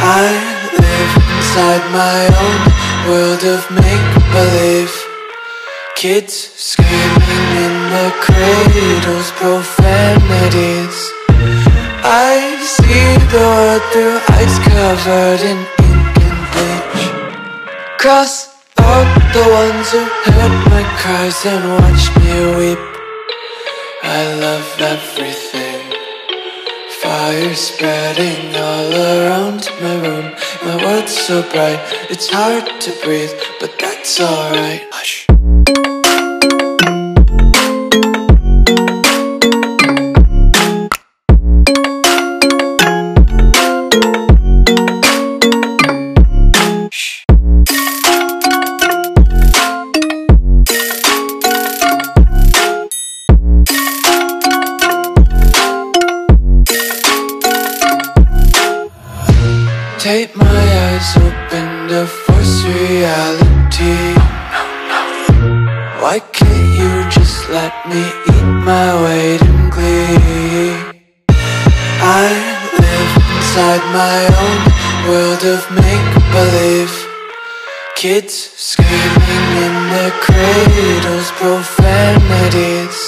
I live inside my own world of make-believe. Kids screaming in their cradles, profanities. I see the world through ice covered in ink and bleach. Cross out the ones who heard my cries and watched me weep. I love everything. Fire spreading all around my room. My world's so bright, it's hard to breathe, but that's alright. Hush. Tape my eyes open to force reality. Why can't you just let me eat my weight in glee? I live inside my own world of make-believe. Kids screaming in their cradles, profanities.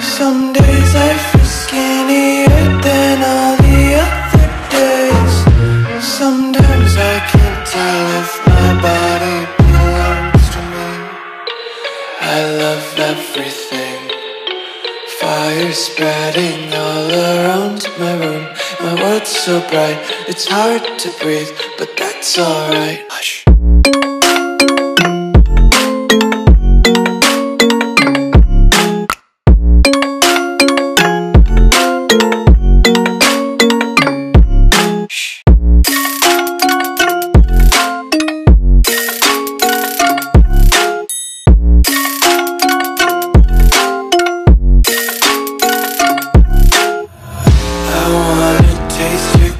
Some days I feel skinnier than all the other days. Sometimes I can't tell if my body belongs to me. I love everything. Fire spreading all around my room. My world's so bright, it's hard to breathe, but that's alright. Hush.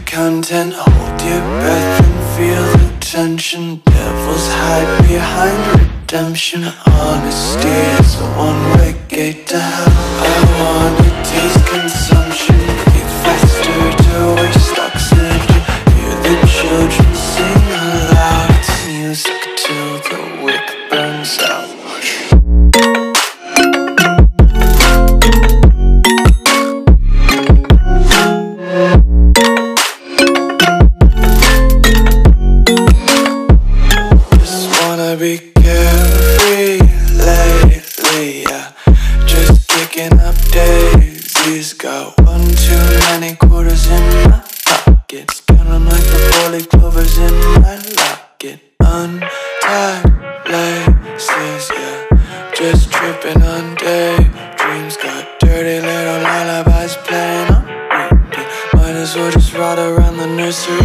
Content, hold your breath and feel the tension. Devils hide behind redemption. Honesty is a one-way gate to hell. I wanna taste consumption. Breathe faster to waste oxygen. Hear the children sing aloud. It's music till the wick burns out. Be carefree lately, yeah. Just kicking up daisies. Got one too many quarters in my pockets. Counting like the four-leaf clovers in my locket. Untied laces, yeah. Just tripping on daydreams. Got dirty little lullabies playing on repeat. Might as well just ride around the nursery